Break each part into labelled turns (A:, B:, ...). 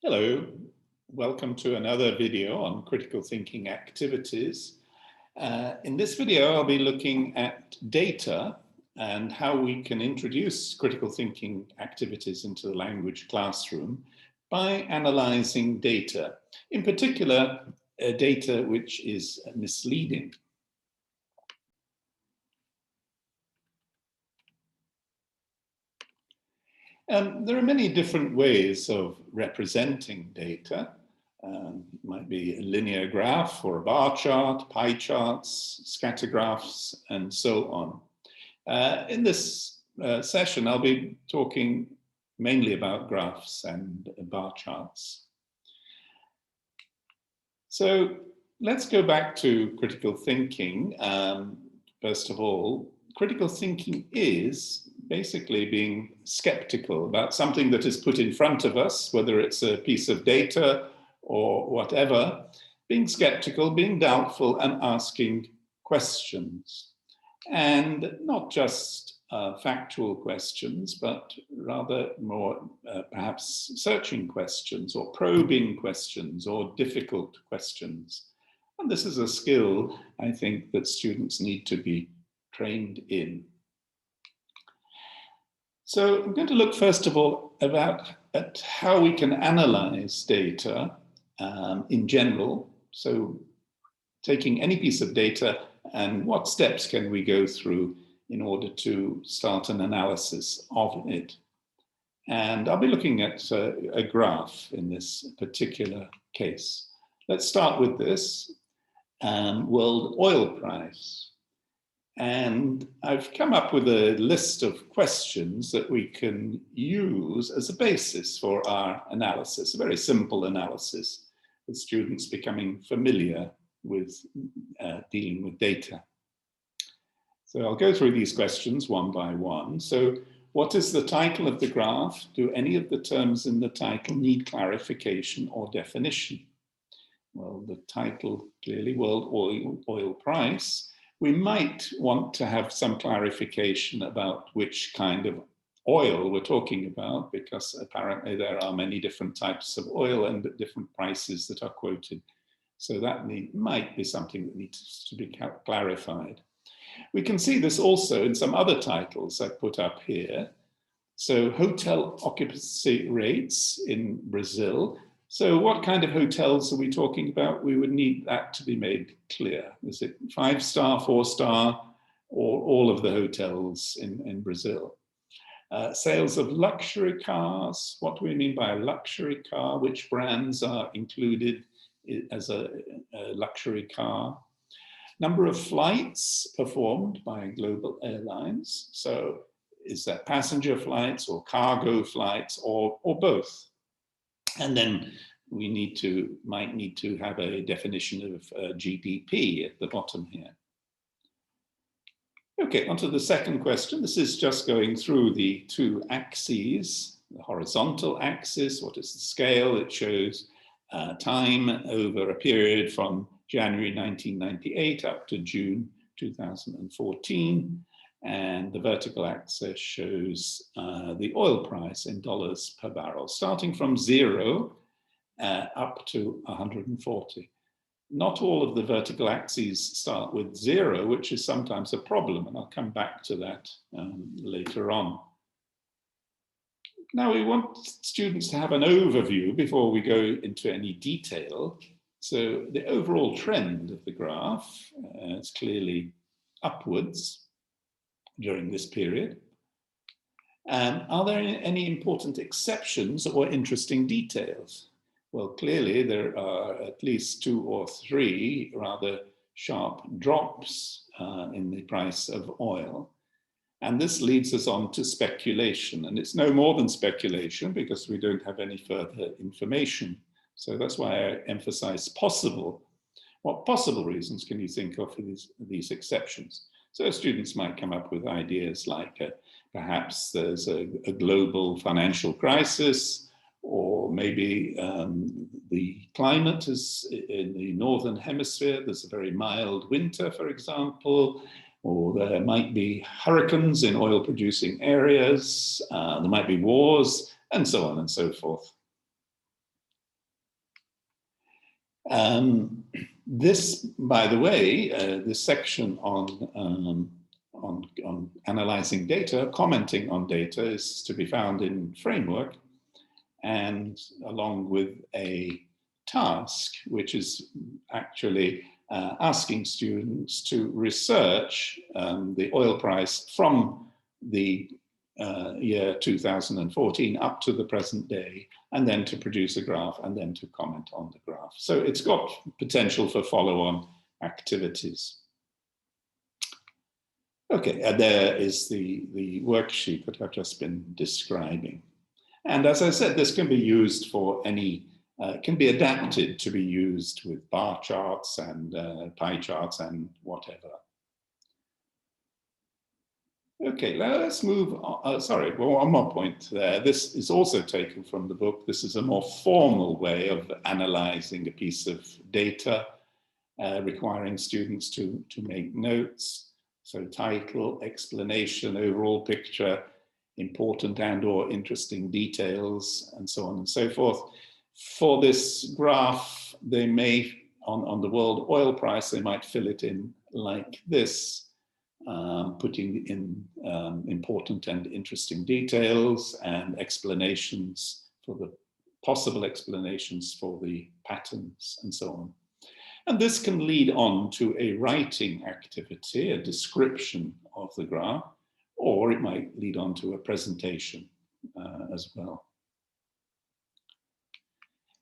A: Hello, welcome to another video on critical thinking activities. In this video, I'll be looking at data and how we can introduce critical thinking activities into the language classroom by analyzing data, in particular, data which is misleading. There are many different ways of representing data. It might be a linear graph or a bar chart, pie charts, scatter graphs, and so on. In this session, I'll be talking mainly about graphs and bar charts. So let's go back to critical thinking. First of all, critical thinking is basically being skeptical about something that is put in front of us, whether it's a piece of data or whatever, being skeptical, being doubtful, and asking questions. And not just factual questions, but rather more perhaps searching questions or probing questions or difficult questions. And this is a skill, I think, that students need to be trained in. So I'm going to look first of all at how we can analyze data in general. So taking any piece of data and what steps can we go through in order to start an analysis of it. And I'll be looking at a graph in this particular case. Let's start with this world oil price. And I've come up with a list of questions that we can use as a basis for our analysis, a very simple analysis, with students becoming familiar with dealing with data. So I'll go through these questions one by one. So what is the title of the graph? Do any of the terms in the title need clarification or definition? Well, the title, clearly world oil price. We might want to have some clarification about which kind of oil we're talking about, because apparently there are many different types of oil and different prices that are quoted. So that might be something that needs to be clarified. We can see this also in some other titles I put up here. So hotel occupancy rates in Brazil. So what kind of hotels are we talking about? We would need that to be made clear. Is it 5-star, 4-star, or all of the hotels in Brazil? Sales of luxury cars. What do we mean by a luxury car? Which brands are included as a luxury car? Number of flights performed by global airlines. So is that passenger flights or cargo flights or both? And then we might need to have a definition of GDP at the bottom here. Okay, on to the second question. This is just going through the two axes. The horizontal axis, what is the scale? It shows time over a period from January 1998 up to June 2014. And the vertical axis shows the oil price in dollars per barrel, starting from 0 up to 140. Not all of the vertical axes start with 0, which is sometimes a problem, and I'll come back to that later on. Now we want students to have an overview before we go into any detail. So the overall trend of the graph is clearly upwards during this period. Are there any important exceptions or interesting details? Well, clearly there are at least 2 or 3 rather sharp drops in the price of oil. And this leads us on to speculation. And it's no more than speculation because we don't have any further information. So that's why I emphasize possible. What possible reasons can you think of for these exceptions? So students might come up with ideas like perhaps there's a global financial crisis, or maybe the climate is in the northern hemisphere, there's a very mild winter, for example, or there might be hurricanes in oil producing areas, there might be wars, and so on and so forth. This, by the way, this section on analyzing data, commenting on data, is to be found in Framework, and along with a task, which is actually asking students to research the oil price from the year 2014 up to the present day, and then to produce a graph and then to comment on the graph. So it's got potential for follow-on activities. Okay, and there is the worksheet that I've just been describing. And as I said, this can be used for any, can be adapted to be used with bar charts and pie charts and whatever. Okay, let's move on. Sorry, well, one more point there. This is also taken from the book. This is a more formal way of analyzing a piece of data, requiring students to make notes. So title, explanation, overall picture, important and or interesting details, and so on and so forth. For this graph, they may, on the world oil price, they might fill it in like this. Putting in important and interesting details and explanations for the possible explanations for the patterns and so on. And this can lead on to a writing activity, a description of the graph, or it might lead on to a presentation as well.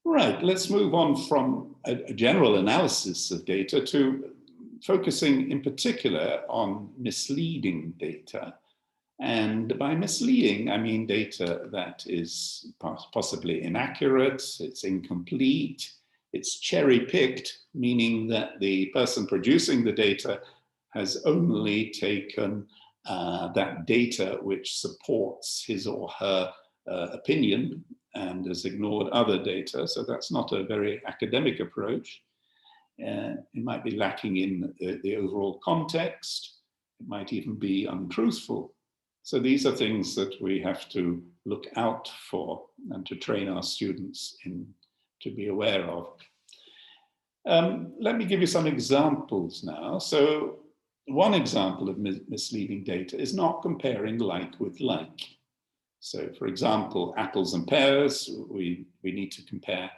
A: Right, let's move on from a general analysis of data to focusing in particular on misleading data. And by misleading, I mean data that is possibly inaccurate, it's incomplete, it's cherry-picked, meaning that the person producing the data has only taken that data which supports his or her opinion and has ignored other data. So that's not a very academic approach. It might be lacking in the overall context. It might even be untruthful. So these are things that we have to look out for and to train our students in to be aware of. Let me give you some examples now. So one example of misleading data is not comparing like with like. So for example, apples and pears, we need to compare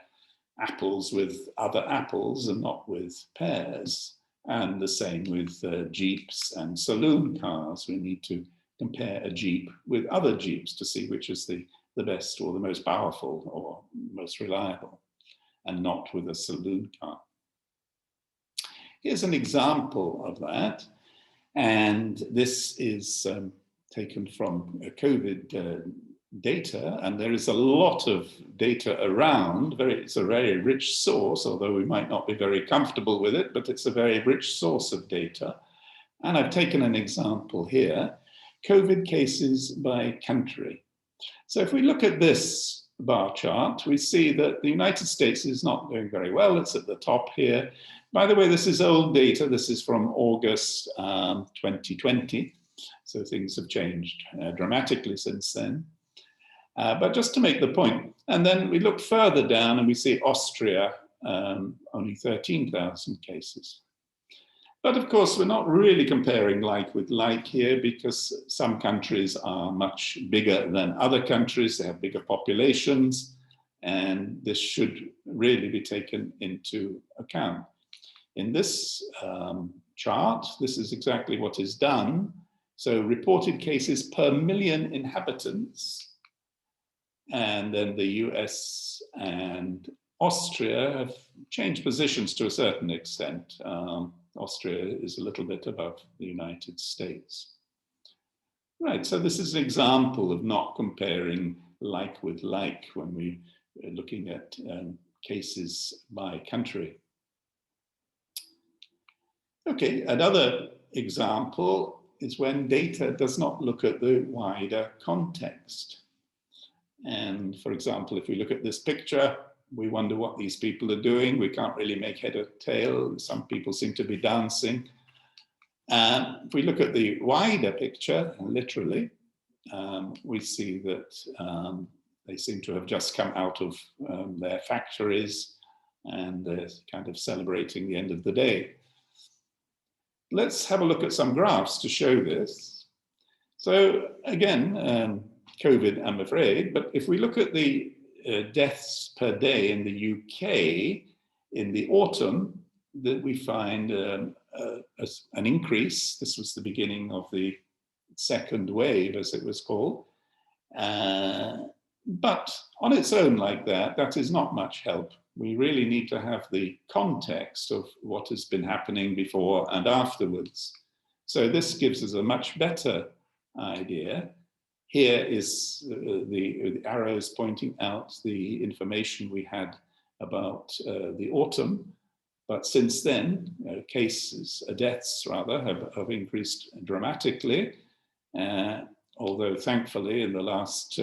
A: apples with other apples and not with pears. And the same with Jeeps and saloon cars. We need to compare a Jeep with other Jeeps to see which is the best or the most powerful or most reliable, and not with a saloon car. Here's an example of that. And this is taken from COVID data, and there is a lot of data around. It's a very rich source, although we might not be very comfortable with it, but it's a very rich source of data. And I've taken an example here, COVID cases by country. So if we look at this bar chart, we see that the United States is not doing very well. It's at the top here. By the way, this is old data. This is from August 2020. So things have changed dramatically since then. But just to make the point, and then we look further down and we see Austria, only 13,000 cases. But of course, we're not really comparing like with like here, because some countries are much bigger than other countries. They have bigger populations, and this should really be taken into account. In this chart, this is exactly what is done. So reported cases per million inhabitants. And then the US and Austria have changed positions to a certain extent. Austria is a little bit above the United States. Right, so this is an example of not comparing like with like when we're looking at cases by country. Okay, another example is when data does not look at the wider context. And for example, if we look at this picture, we wonder what these people are doing. We can't really make head or tail. Some people seem to be dancing. If we look at the wider picture, literally, we see that they seem to have just come out of their factories. and they're kind of celebrating the end of the day. Let's have a look at some graphs to show this. So again, COVID, I'm afraid, but if we look at the deaths per day in the UK in the autumn, that we find an increase. This was the beginning of the second wave, as it was called. But on its own like that, that is not much help. We really need to have the context of what has been happening before and afterwards. So this gives us a much better idea. Here is the arrows pointing out the information we had about the autumn. But since then, cases, deaths rather, have increased dramatically. Although thankfully in the last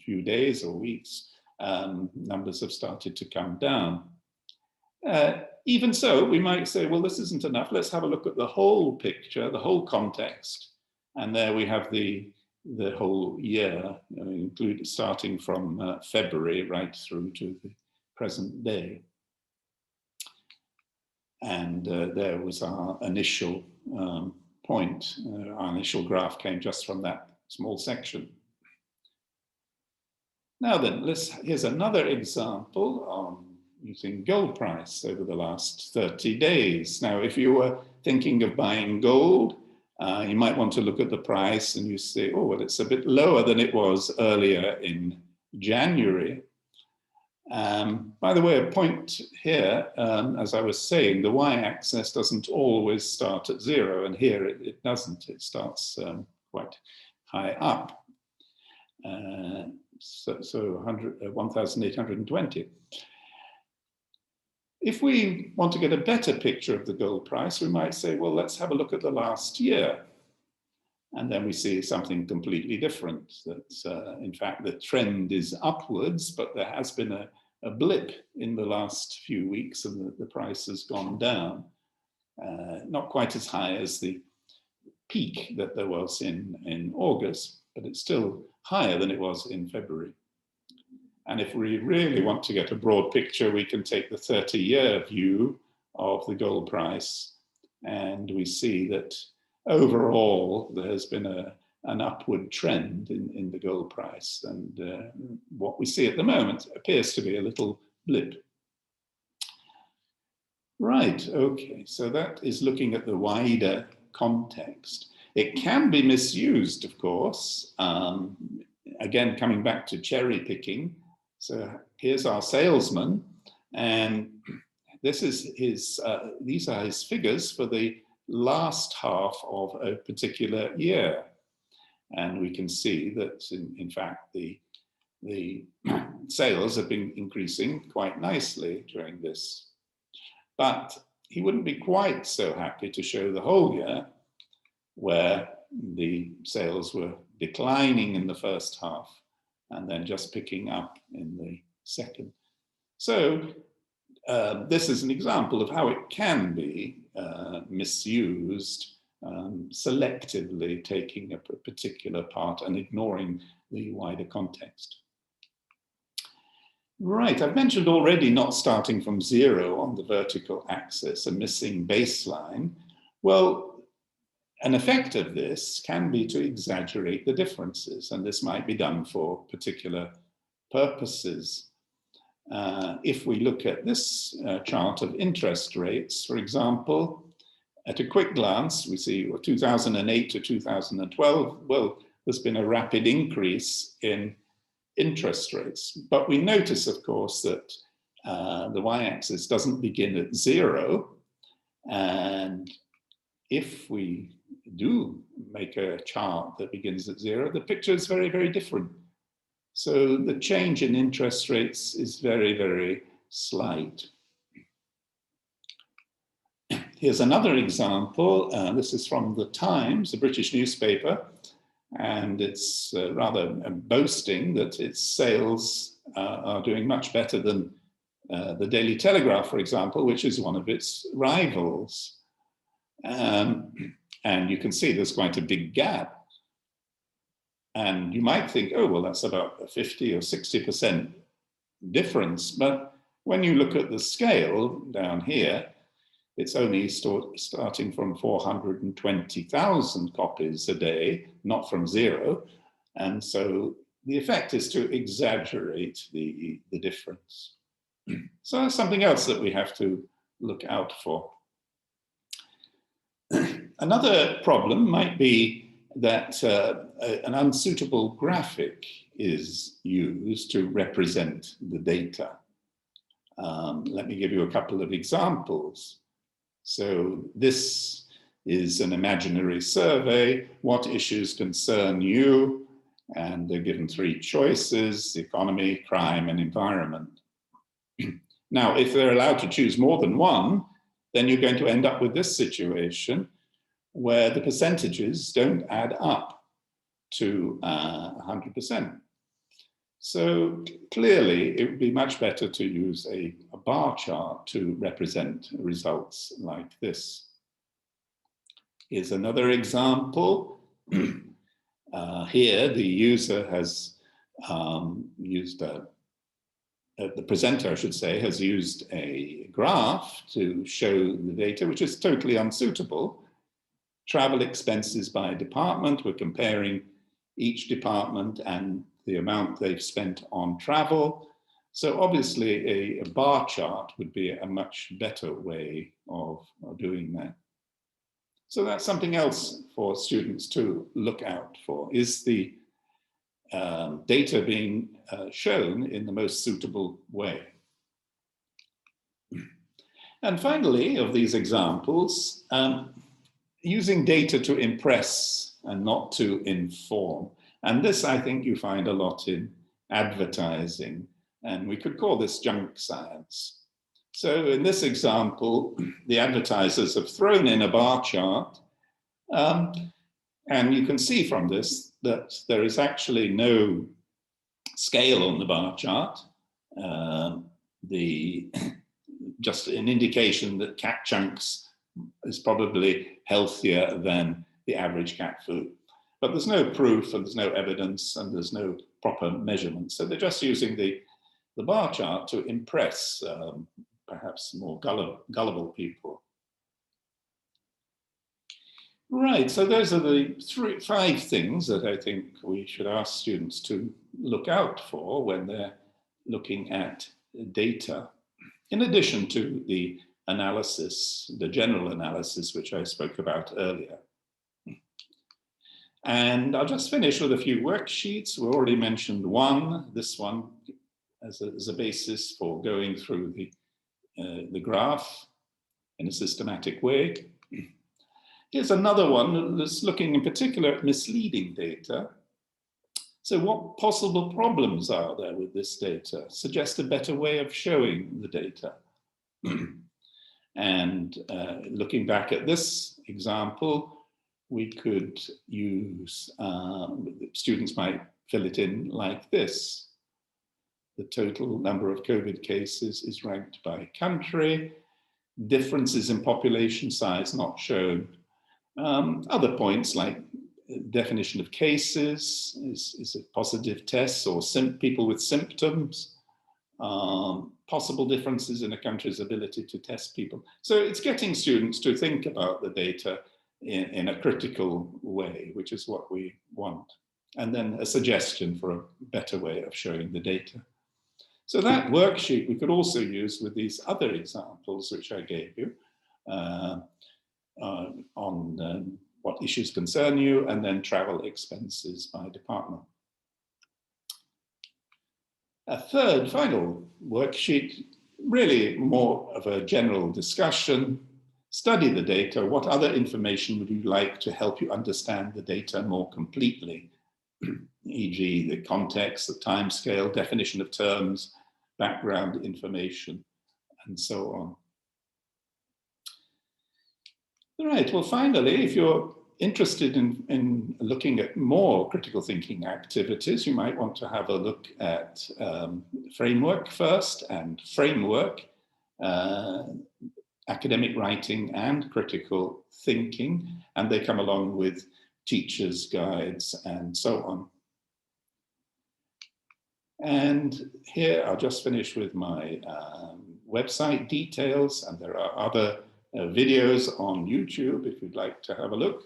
A: few days or weeks, numbers have started to come down. Even so, we might say, well, this isn't enough. Let's have a look at the whole picture, the whole context. And there we have the whole year, starting from February right through to the present day. And there was our initial point. Our initial graph came just from that small section. Now then, here's another example on using gold price over the last 30 days. Now, if you were thinking of buying gold, you might want to look at the price and you say, oh, well, it's a bit lower than it was earlier in January. By the way, a point here, as I was saying, the y-axis doesn't always start at 0, and here it doesn't. It starts quite high up. So 1,820. If we want to get a better picture of the gold price, we might say, well, let's have a look at the last year. And then we see something completely different. That, in fact, the trend is upwards, but there has been a blip in the last few weeks and the price has gone down. Not quite as high as the peak that there was in August, but it's still higher than it was in February. And if we really want to get a broad picture, we can take the 30-year view of the gold price. And we see that overall, there has been an upward trend in the gold price. And what we see at the moment appears to be a little blip. Right, okay, so that is looking at the wider context. It can be misused, of course. Again, coming back to cherry picking. So here's our salesman, and this is these are his figures for the last half of a particular year. And we can see that, in fact, the sales have been increasing quite nicely during this. But he wouldn't be quite so happy to show the whole year, where the sales were declining in the first half and then just picking up in the second. So this is an example of how it can be misused, selectively taking a particular part and ignoring the wider context. Right, I've mentioned already not starting from 0 on the vertical axis, a missing baseline. Well, an effect of this can be to exaggerate the differences, and this might be done for particular purposes. If we look at this chart of interest rates, for example, at a quick glance, we see 2008 to 2012, well, there's been a rapid increase in interest rates. But we notice, of course, that the y-axis doesn't begin at 0. And if we do make a chart that begins at 0, the picture is very, very different. So the change in interest rates is very, very slight. Here's another example. This is from The Times, a British newspaper, and it's rather boasting that its sales are doing much better than the Daily Telegraph, for example, which is one of its rivals. And you can see there's quite a big gap. And you might think, oh, well, that's about a 50 or 60% difference. But when you look at the scale down here, it's only starting from 420,000 copies a day, not from 0. And so the effect is to exaggerate the difference. So that's something else that we have to look out for. Another problem might be that an unsuitable graphic is used to represent the data. Let me give you a couple of examples. So this is an imaginary survey. What issues concern you? And they're given 3 choices: economy, crime, and environment. Now, if they're allowed to choose more than one, then you're going to end up with this situation where the percentages don't add up to 100%. So clearly, it would be much better to use a bar chart to represent results like this. Here's another example. Here, the user has the presenter, I should say, has used a graph to show the data, which is totally unsuitable. Travel expenses by department. We're comparing each department and the amount they've spent on travel. So obviously a bar chart would be a much better way of doing that. So that's something else for students to look out for. Is the data being shown in the most suitable way? And finally, of these examples, using data to impress and not to inform. And this, I think, you find a lot in advertising, and we could call this junk science. So in this example, the advertisers have thrown in a bar chart, and you can see from this that there is actually no scale on the bar chart. Just an indication that cat chunks is probably healthier than the average cat food. But there's no proof and there's no evidence and there's no proper measurement. So they're just using the bar chart to impress perhaps more gullible people. Right, so those are the 5 things that I think we should ask students to look out for when they're looking at data, in addition to the analysis, the general analysis, which I spoke about earlier. And I'll just finish with a few worksheets. We already mentioned one, this one, as a basis for going through the graph in a systematic way. Here's another one that's looking in particular at misleading data. So what possible problems are there with this data? Suggest a better way of showing the data. And looking back at this example, we could use, students might fill it in like this. The total number of COVID cases is ranked by country. Differences in population size not shown. Other points like definition of cases, is it positive tests or people with symptoms? Possible differences in a country's ability to test people. So it's getting students to think about the data in a critical way, which is what we want. And then a suggestion for a better way of showing the data. So that worksheet we could also use with these other examples which I gave you on what issues concern you, and then travel expenses by department. A third, final worksheet, really more of a general discussion. Study the data. What other information would you like to help you understand the data more completely? E.g. the context, the timescale, definition of terms, background information, and so on. All right, well, finally, if you're interested in looking at more critical thinking activities, you might want to have a look at framework first, and framework, academic writing and critical thinking, and they come along with teachers' guides and so on. And here I'll just finish with my website details, and there are other videos on YouTube if you'd like to have a look.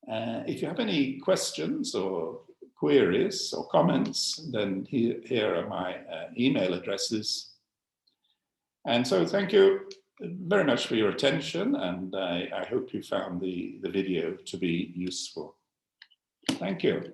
A: If you have any questions or queries or comments, then here are my email addresses. And so thank you very much for your attention, and I hope you found the video to be useful. Thank you.